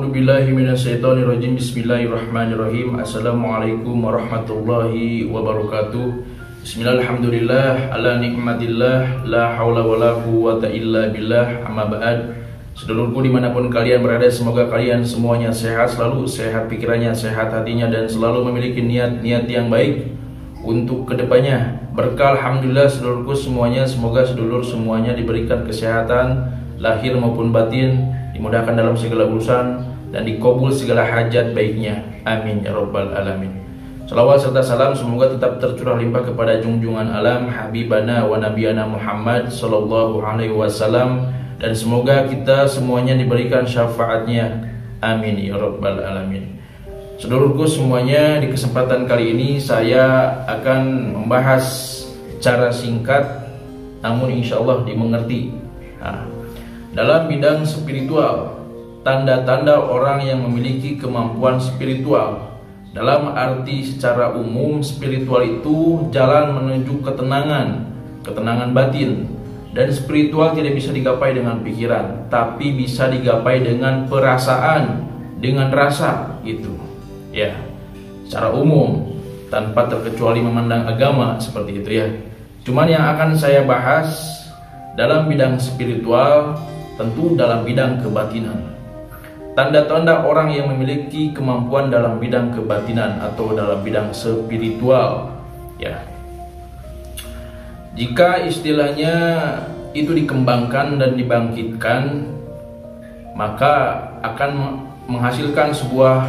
A'udzubillahi minasyaitonirrajim. Bismillahirrahmanirrahim. Assalamualaikum warahmatullahi wabarakatuh. Bismillahirrahmanirrahim. Ala nikmatillah, la haula wala quwwata illa billah. Amma ba'd. Sedulurku dimanapun kalian berada, semoga kalian semuanya sehat selalu, sehat pikirannya, sehat hatinya, dan selalu memiliki niat-niat yang baik untuk kedepannya. Berkah alhamdulillah sedulurku semuanya, semoga sedulur semuanya diberikan kesehatan lahir maupun batin, dimudahkan dalam segala urusan, dan dikabul segala hajat baiknya. Amin ya rabbal alamin. Salawat serta salam semoga tetap tercurah limpah kepada junjungan alam habibana wa nabiyana Muhammad sallallahu alaihi wasallam, dan semoga kita semuanya diberikan syafaatnya. Amin ya rabbal alamin. Sedulurku semuanya, di kesempatan kali ini saya akan membahas cara singkat namun insya Allah dimengerti. Dalam bidang spiritual, tanda-tanda orang yang memiliki kemampuan spiritual. Dalam arti secara umum, spiritual itu jalan menuju ketenangan batin. Dan spiritual tidak bisa digapai dengan pikiran, tapi bisa digapai dengan perasaan, dengan rasa gitu. Ya, secara umum tanpa terkecuali memandang agama seperti itu ya. Cuman yang akan saya bahas dalam bidang spiritual, tentu dalam bidang kebatinan. Tanda-tanda orang yang memiliki kemampuan dalam bidang kebatinan atau dalam bidang spiritual ya. Jika istilahnya itu dikembangkan dan dibangkitkan, maka akan menghasilkan sebuah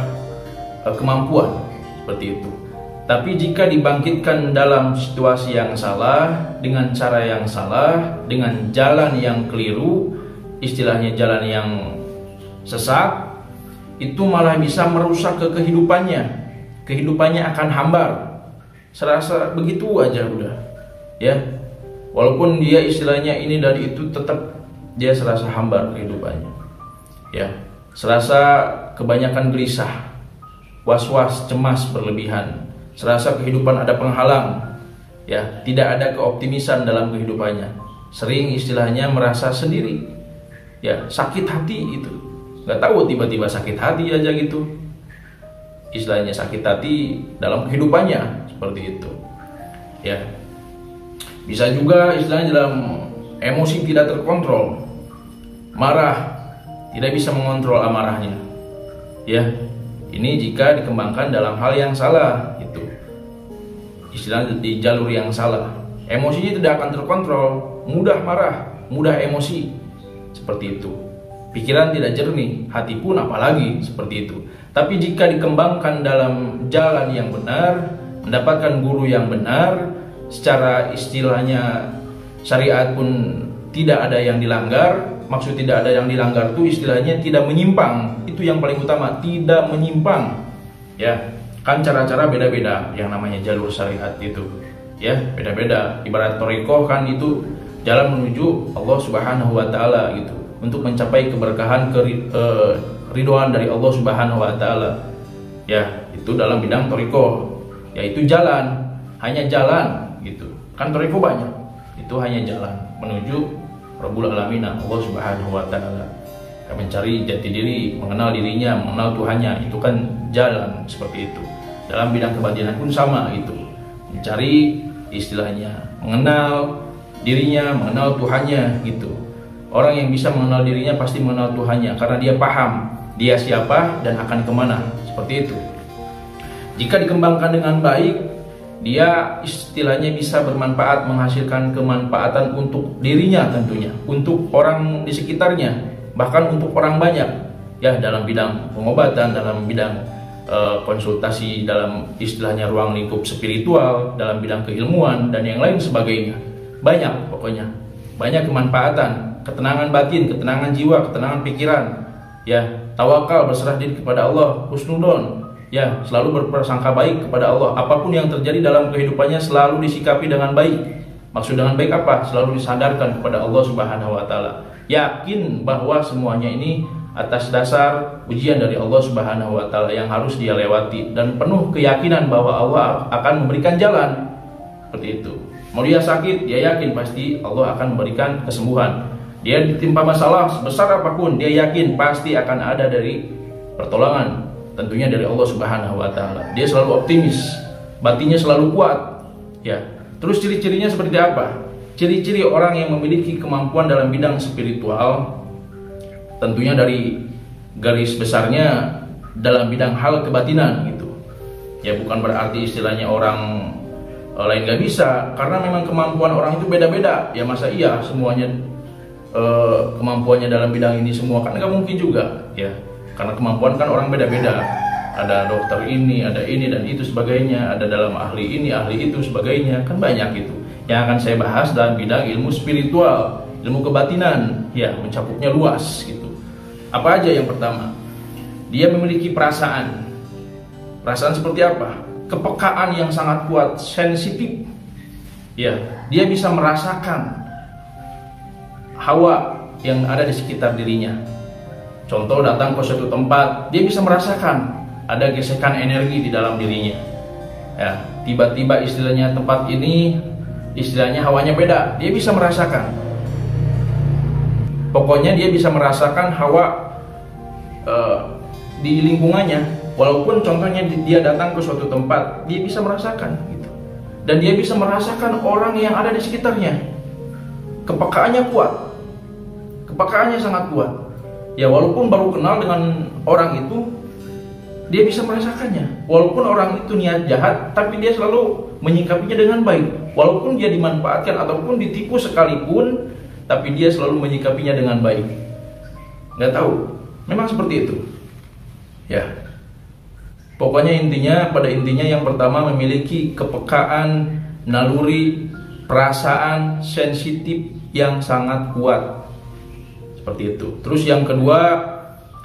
kemampuan seperti itu. Tapi jika dibangkitkan dalam situasi yang salah, dengan cara yang salah, dengan jalan yang keliru, istilahnya jalan yang sesat, itu malah bisa merusak kehidupannya. Kehidupannya akan hambar. Serasa begitu aja udah. Ya. Walaupun dia istilahnya ini dan itu, tetap dia serasa hambar kehidupannya. Ya. Serasa kebanyakan gelisah, was-was, cemas berlebihan. Serasa kehidupan ada penghalang. Ya, tidak ada keoptimisan dalam kehidupannya. Sering istilahnya merasa sendiri. Ya, sakit hati itu, nggak tahu tiba-tiba sakit hati aja gitu. Istilahnya sakit hati dalam kehidupannya seperti itu. Ya, bisa juga istilahnya dalam emosi tidak terkontrol, marah, tidak bisa mengontrol amarahnya. Ya, ini jika dikembangkan dalam hal yang salah itu, istilahnya di jalur yang salah. Emosinya tidak akan terkontrol, mudah marah, mudah emosi. Seperti itu. Pikiran tidak jernih, hati pun apalagi seperti itu. Tapi jika dikembangkan dalam jalan yang benar, mendapatkan guru yang benar, secara istilahnya syariat pun tidak ada yang dilanggar. Maksud tidak ada yang dilanggar itu istilahnya tidak menyimpang. Itu yang paling utama, tidak menyimpang. Ya, kan cara-cara beda-beda yang namanya jalur syariat itu. Ya, beda-beda. Ibarat thariqah kan itu jalan menuju Allah Subhanahu wa taala gitu, untuk mencapai keberkahan, keridhaan dari Allah Subhanahu wa taala. Ya, itu dalam bidang thariqah, yaitu jalan, hanya jalan gitu. Kan thariqah banyak. Itu hanya jalan menuju Rabbul Alamin, Allah Subhanahu wa taala. Mencari jati diri, mengenal dirinya, mengenal Tuhannya, itu kan jalan seperti itu. Dalam bidang kebatinan pun sama gitu. Mencari istilahnya mengenal dirinya, mengenal Tuhannya gitu. Orang yang bisa mengenal dirinya pasti mengenal Tuhannya, karena dia paham dia siapa dan akan kemana, seperti itu. Jika dikembangkan dengan baik, dia istilahnya bisa bermanfaat, menghasilkan kemanfaatan untuk dirinya tentunya, untuk orang di sekitarnya, bahkan untuk orang banyak. Ya, dalam bidang pengobatan, dalam bidang konsultasi, dalam istilahnya ruang lingkup spiritual, dalam bidang keilmuan dan yang lain sebagainya. Banyak pokoknya, banyak kemanfaatan, ketenangan batin, ketenangan jiwa, ketenangan pikiran. Ya, tawakal, berserah diri kepada Allah, husnudon. Ya, selalu berprasangka baik kepada Allah. Apapun yang terjadi dalam kehidupannya selalu disikapi dengan baik. Maksud dengan baik apa? Selalu disandarkan kepada Allah Subhanahu wa taala. Yakin bahwa semuanya ini atas dasar ujian dari Allah Subhanahu wa taala yang harus dia lewati, dan penuh keyakinan bahwa Allah akan memberikan jalan. Seperti itu. Mau dia sakit, dia yakin pasti Allah akan memberikan kesembuhan. Dia ditimpa masalah sebesar apapun, dia yakin pasti akan ada dari pertolongan tentunya dari Allah Subhanahu wa taala. Dia selalu optimis, batinnya selalu kuat. Ya. Terus ciri-cirinya seperti apa? Ciri-ciri orang yang memiliki kemampuan dalam bidang spiritual tentunya dari garis besarnya dalam bidang hal kebatinan gitu. Ya, bukan berarti istilahnya orang lain gak bisa, karena memang kemampuan orang itu beda-beda. Ya masa iya semuanya kemampuannya dalam bidang ini semua, kan gak mungkin juga ya, karena kemampuan kan orang beda-beda. Ada dokter ini, ada ini dan itu sebagainya, ada dalam ahli ini, ahli itu sebagainya, kan banyak itu. Yang akan saya bahas dalam bidang ilmu spiritual, ilmu kebatinan, ya mencapupnya luas gitu. Apa aja? Yang pertama, dia memiliki perasaan. Perasaan seperti apa? Kepekaan yang sangat kuat, sensitif. Ya, dia bisa merasakan hawa yang ada di sekitar dirinya. Contoh, datang ke suatu tempat, dia bisa merasakan ada gesekan energi di dalam dirinya. Ya, tiba-tiba istilahnya tempat ini, istilahnya hawanya beda, dia bisa merasakan. Pokoknya dia bisa merasakan hawa di lingkungannya. Walaupun contohnya dia datang ke suatu tempat, dia bisa merasakan gitu. Dan dia bisa merasakan orang yang ada di sekitarnya. Kepekaannya kuat. Kepekaannya sangat kuat. Ya, walaupun baru kenal dengan orang itu, dia bisa merasakannya. Walaupun orang itu niat jahat, tapi dia selalu menyikapinya dengan baik. Walaupun dia dimanfaatkan ataupun ditipu sekalipun, tapi dia selalu menyikapinya dengan baik. Nggak tahu, memang seperti itu. Ya, pokoknya intinya, pada intinya yang pertama memiliki kepekaan, naluri, perasaan, sensitif yang sangat kuat. Seperti itu. Terus yang kedua,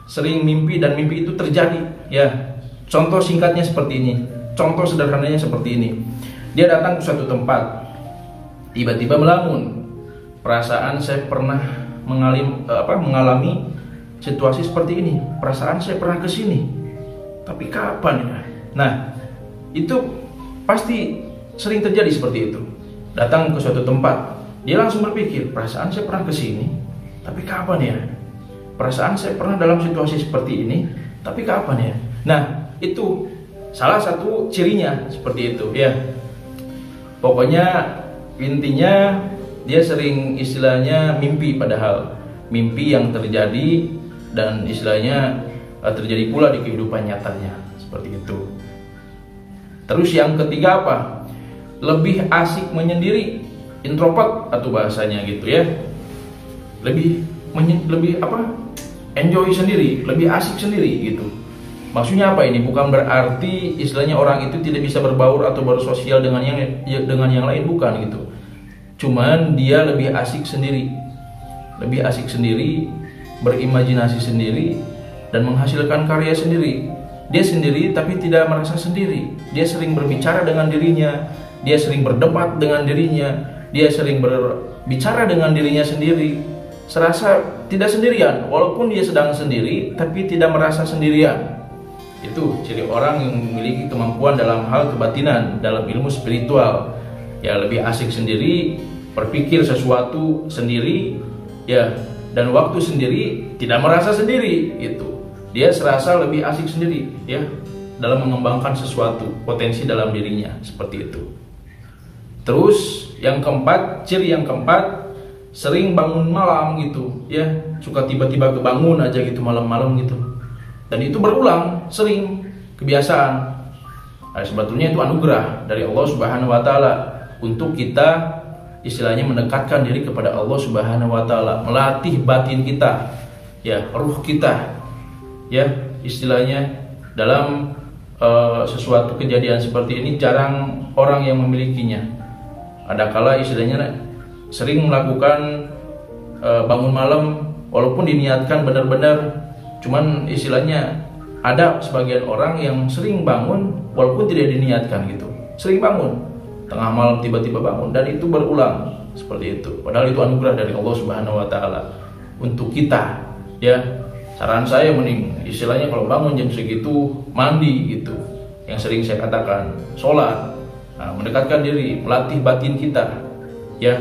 sering mimpi dan mimpi itu terjadi. Ya, contoh singkatnya seperti ini. Contoh sederhananya seperti ini. Dia datang ke suatu tempat, tiba-tiba melamun. Perasaan saya pernah mengalami situasi seperti ini. Perasaan saya pernah kesini. Tapi kapan ya? Nah, itu pasti sering terjadi seperti itu. Datang ke suatu tempat, dia langsung berpikir, perasaan saya pernah kesini, tapi kapan ya? Perasaan saya pernah dalam situasi seperti ini, tapi kapan ya? Nah, itu salah satu cirinya seperti itu ya. Pokoknya intinya dia sering istilahnya mimpi, padahal mimpi yang terjadi dan istilahnya terjadi pula di kehidupan nyatanya seperti itu. Terus yang ketiga apa? Lebih asik menyendiri, introvert atau bahasanya gitu ya. Lebih enjoy sendiri, lebih asik sendiri gitu. Maksudnya apa ini? Bukan berarti istilahnya orang itu tidak bisa berbaur atau bersosial dengan yang lain, bukan gitu. Cuman dia lebih asik sendiri, berimajinasi sendiri dan menghasilkan karya sendiri. Dia sendiri tapi tidak merasa sendiri. Dia sering berbicara dengan dirinya, dia sering berdebat dengan dirinya, dia sering berbicara dengan dirinya sendiri. Serasa tidak sendirian, walaupun dia sedang sendiri tapi tidak merasa sendirian. Itu ciri orang yang memiliki kemampuan dalam hal kebatinan, dalam ilmu spiritual. Ya, lebih asik sendiri, berpikir sesuatu sendiri, ya, dan waktu sendiri, tidak merasa sendiri. Itu dia serasa lebih asik sendiri, ya, dalam mengembangkan sesuatu potensi dalam dirinya seperti itu. Terus yang keempat, ciri yang keempat, sering bangun malam gitu, ya, suka tiba-tiba kebangun aja gitu malam-malam gitu. Dan itu berulang, sering, kebiasaan. Nah, sebetulnya itu anugerah dari Allah Subhanahu wa taala untuk kita istilahnya mendekatkan diri kepada Allah Subhanahu wa taala, melatih batin kita, ya, ruh kita. Ya, istilahnya dalam sesuatu kejadian seperti ini jarang orang yang memilikinya. Adakala istilahnya sering melakukan bangun malam walaupun diniatkan benar-benar, cuman istilahnya ada sebagian orang yang sering bangun walaupun tidak diniatkan gitu. Sering bangun, tengah malam tiba-tiba bangun, dan itu berulang seperti itu. Padahal itu anugerah dari Allah Subhanahu wa taala untuk kita, ya. Saran saya mending istilahnya kalau bangun jam segitu mandi gitu. Yang sering saya katakan, sholat, nah, mendekatkan diri, melatih batin kita, ya.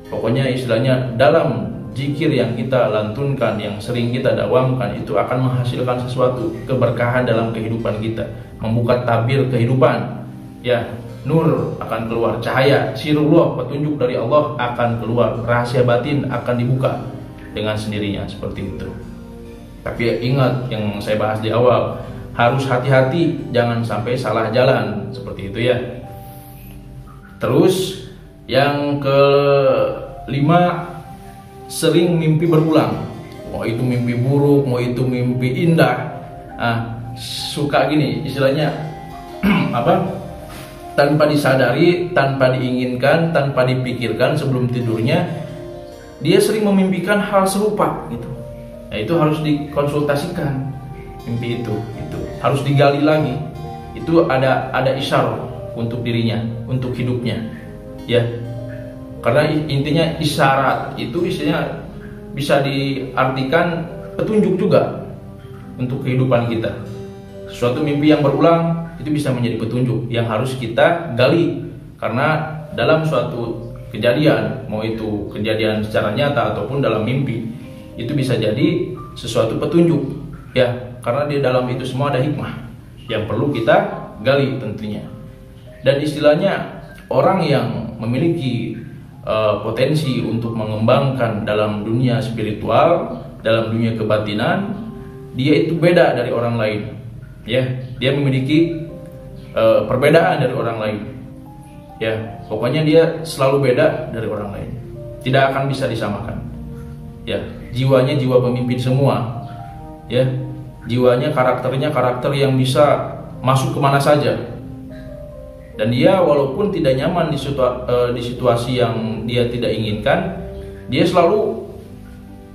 Pokoknya istilahnya dalam zikir yang kita lantunkan, yang sering kita dawamkan, itu akan menghasilkan sesuatu keberkahan dalam kehidupan kita, membuka tabir kehidupan. Ya, nur akan keluar, cahaya sirullah, petunjuk dari Allah akan keluar, rahasia batin akan dibuka dengan sendirinya, seperti itu. Tapi ingat yang saya bahas di awal, harus hati-hati, jangan sampai salah jalan, seperti itu ya. Terus yang kelima, sering mimpi berulang. Mau itu mimpi buruk, mau itu mimpi indah. Suka gini istilahnya tanpa disadari, tanpa diinginkan, tanpa dipikirkan sebelum tidurnya, dia sering memimpikan hal serupa gitu. Nah, itu harus dikonsultasikan mimpi itu harus digali lagi. Itu ada isyarat untuk dirinya, untuk hidupnya, ya. Karena intinya isyarat itu istilahnya bisa diartikan petunjuk juga untuk kehidupan kita. Suatu mimpi yang berulang itu bisa menjadi petunjuk yang harus kita gali, karena dalam suatu kejadian, mau itu kejadian secara nyata ataupun dalam mimpi, itu bisa jadi sesuatu petunjuk, ya, karena di dalam itu semua ada hikmah yang perlu kita gali tentunya. Dan istilahnya orang yang memiliki potensi untuk mengembangkan dalam dunia spiritual, dalam dunia kebatinan, dia itu beda dari orang lain, ya, dia memiliki perbedaan dari orang lain, ya, pokoknya dia selalu beda dari orang lain, tidak akan bisa disamakan, ya. Jiwanya jiwa pemimpin semua, ya, jiwanya karakternya karakter yang bisa masuk kemana saja, dan dia walaupun tidak nyaman di situasi yang dia tidak inginkan, dia selalu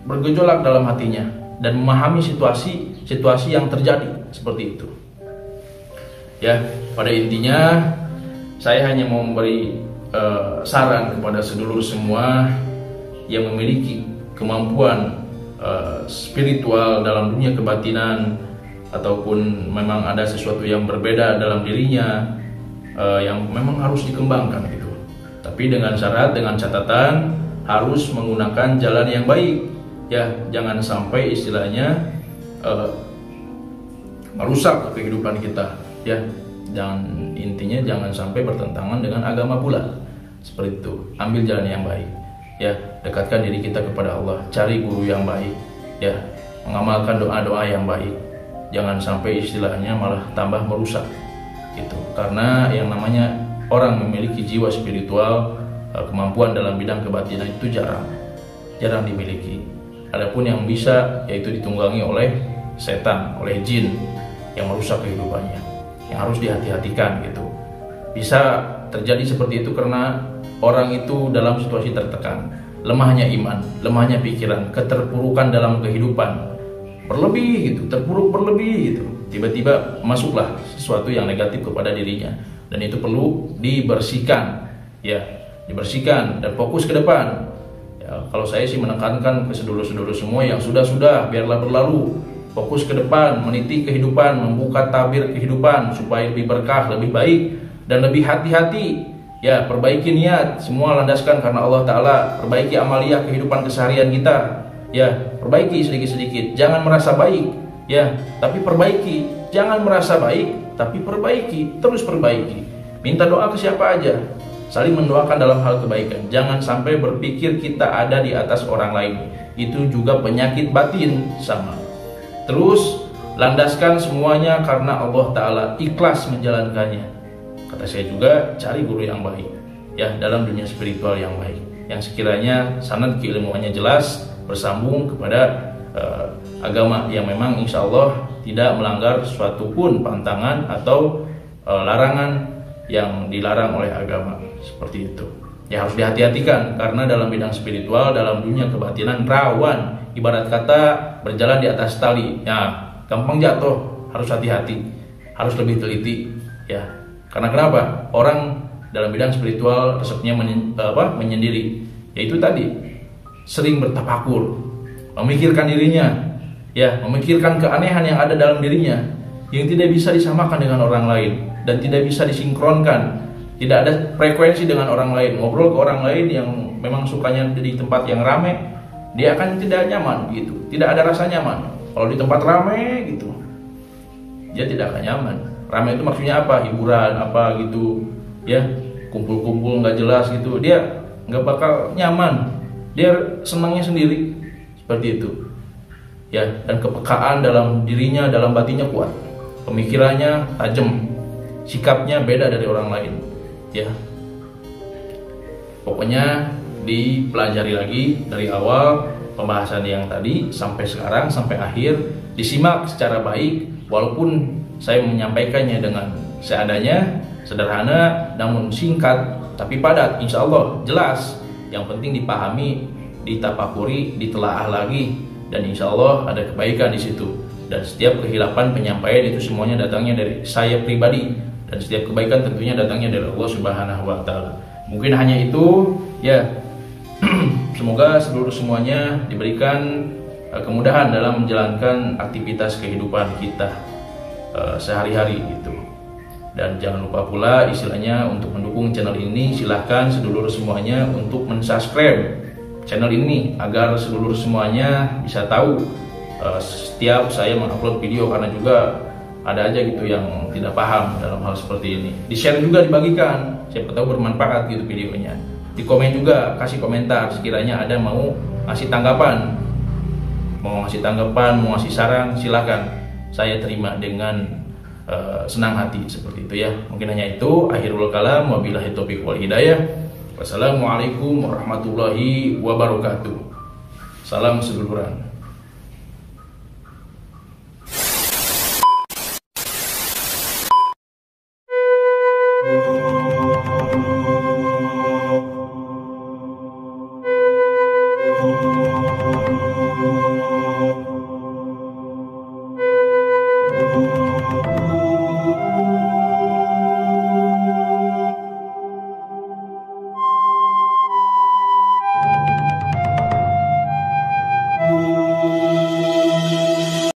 bergejolak dalam hatinya dan memahami situasi yang terjadi, seperti itu. Ya, pada intinya saya hanya mau memberi saran kepada sedulur semua yang memiliki kemampuan spiritual dalam dunia kebatinan, ataupun memang ada sesuatu yang berbeda dalam dirinya yang memang harus dikembangkan gitu. Tapi dengan syarat, dengan catatan harus menggunakan jalan yang baik, ya, jangan sampai istilahnya merusak kehidupan kita, ya. Dan intinya jangan sampai bertentangan dengan agama pula, seperti itu. Ambil jalan yang baik, ya, dekatkan diri kita kepada Allah, cari guru yang baik, ya, mengamalkan doa-doa yang baik, jangan sampai istilahnya malah tambah merusak gitu. Karena yang namanya orang memiliki jiwa spiritual, kemampuan dalam bidang kebatinan itu jarang dimiliki. Adapun yang bisa yaitu ditunggangi oleh setan, oleh jin yang merusak kehidupannya, yang harus dihati-hatikan gitu. Bisa terjadi seperti itu karena orang itu dalam situasi tertekan, lemahnya iman, lemahnya pikiran, keterpurukan dalam kehidupan berlebih gitu, terpuruk berlebih gitu. Tiba-tiba masuklah sesuatu yang negatif kepada dirinya, dan itu perlu dibersihkan, ya, dibersihkan dan fokus ke depan. Ya, kalau saya sih menekankan ke sedulur-sedulur semua yang sudah biarlah berlalu, fokus ke depan, meniti kehidupan, membuka tabir kehidupan supaya lebih berkah, lebih baik dan lebih hati-hati. Ya, perbaiki niat, semua landaskan karena Allah Ta'ala. Perbaiki amaliyah kehidupan keseharian kita, ya, perbaiki sedikit-sedikit. Jangan merasa baik, ya, tapi perbaiki. Jangan merasa baik, tapi perbaiki, terus perbaiki. Minta doa ke siapa aja, saling mendoakan dalam hal kebaikan. Jangan sampai berpikir kita ada di atas orang lain, itu juga penyakit batin sama. Terus landaskan semuanya karena Allah Ta'ala, ikhlas menjalankannya. Kata saya juga, cari guru yang baik, ya, dalam dunia spiritual yang baik, yang sekiranya sanad keilmuannya jelas, bersambung kepada agama yang memang insya Allah tidak melanggar suatu pun pantangan atau larangan yang dilarang oleh agama, seperti itu. Ya, harus dihati-hatikan karena dalam bidang spiritual, dalam dunia kebatinan rawan, ibarat kata berjalan di atas tali, ya, gampang jatuh. Harus hati-hati, harus lebih teliti, ya. Karena kenapa? Orang dalam bidang spiritual resepnya menyendiri, yaitu tadi sering bertafakur, memikirkan dirinya, ya, memikirkan keanehan yang ada dalam dirinya yang tidak bisa disamakan dengan orang lain dan tidak bisa disinkronkan, tidak ada frekuensi dengan orang lain. Ngobrol ke orang lain yang memang sukanya di tempat yang ramai, dia akan tidak nyaman gitu, tidak ada rasa nyaman. Kalau di tempat ramai gitu, dia tidak akan nyaman. Ramai itu maksudnya apa? Hiburan apa gitu, ya, kumpul-kumpul nggak jelas gitu, dia nggak bakal nyaman. Dia senangnya sendiri seperti itu, ya. Dan kepekaan dalam dirinya, dalam batinnya kuat, pemikirannya tajam, sikapnya beda dari orang lain, ya. Pokoknya dipelajari lagi dari awal pembahasan yang tadi sampai sekarang, sampai akhir, disimak secara baik. Walaupun saya menyampaikannya dengan seadanya, sederhana, namun singkat tapi padat, insya Allah jelas. Yang penting dipahami, ditafakuri, ditelaah lagi, dan insya Allah ada kebaikan di situ. Dan setiap kehilapan penyampaian itu semuanya datangnya dari saya pribadi, dan setiap kebaikan tentunya datangnya dari Allah Subhanahu wa Ta'ala. Mungkin hanya itu, ya. Semoga semuanya diberikan kemudahan dalam menjalankan aktivitas kehidupan kita sehari-hari gitu. Dan jangan lupa pula istilahnya untuk mendukung channel ini, silahkan sedulur semuanya untuk mensubscribe channel ini agar sedulur semuanya bisa tahu setiap saya mengupload video, karena juga ada aja gitu yang tidak paham dalam hal seperti ini. Di share juga, dibagikan, siapa tahu bermanfaat gitu videonya. Di komen juga, kasih komentar sekiranya ada mau ngasih tanggapan, mau ngasih saran, silakan, saya terima dengan senang hati seperti itu, ya. Mungkin hanya itu, akhirul kalam, wabillahi taufiq wal hidayah. Wassalamualaikum warahmatullahi wabarakatuh. Salam seduluran.